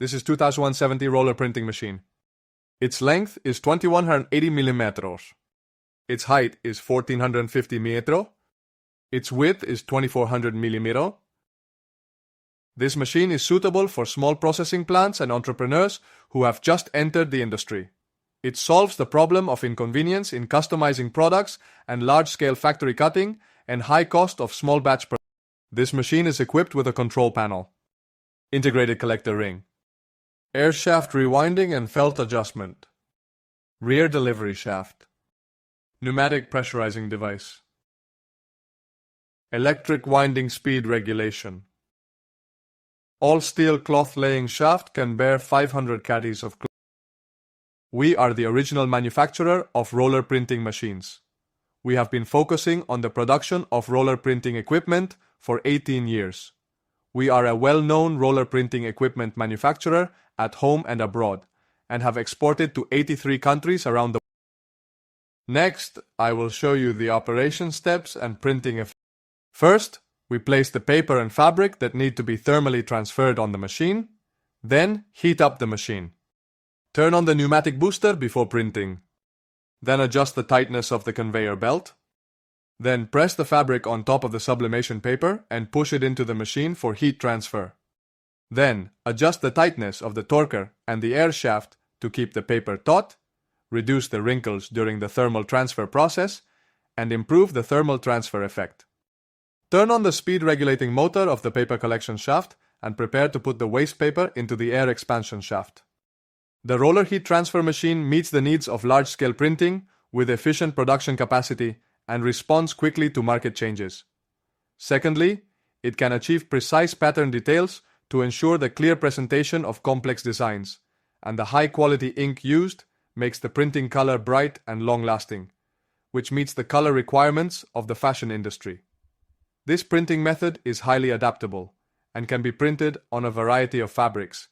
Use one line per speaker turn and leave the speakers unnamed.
This is 2170 roller printing machine. Its length is 2180 millimeters. Its height is 1450 metro. Its width is 2400 millimeter. This machine is suitable for small processing plants and entrepreneurs who have just entered the industry. It solves the problem of inconvenience in customizing products and large-scale factory cutting and high cost of small batch production. This machine is equipped with a control panel, integrated collector ring, air shaft rewinding and felt adjustment, rear delivery shaft, pneumatic pressurizing device, electric winding speed regulation. All-steel cloth laying shaft can bear 500 caddies of cloth. We are the original manufacturer of roller printing machines. We have been focusing on the production of roller printing equipment for 18 years. We are a well-known roller printing equipment manufacturer at home and abroad, and have exported to 83 countries around the world. Next, I will show you the operation steps and printing effects. First, we place the paper and fabric that need to be thermally transferred on the machine. Then, heat up the machine. Turn on the pneumatic booster before printing. Then adjust the tightness of the conveyor belt. Then press the fabric on top of the sublimation paper and push it into the machine for heat transfer. Then, adjust the tightness of the torquer and the air shaft to keep the paper taut, reduce the wrinkles during the thermal transfer process, and improve the thermal transfer effect. Turn on the speed regulating motor of the paper collection shaft and prepare to put the waste paper into the air expansion shaft. The roller heat transfer machine meets the needs of large-scale printing with efficient production capacity and responds quickly to market changes. Secondly, it can achieve precise pattern details to ensure the clear presentation of complex designs, and the high-quality ink used makes the printing color bright and long-lasting, which meets the color requirements of the fashion industry. This printing method is highly adaptable and can be printed on a variety of fabrics,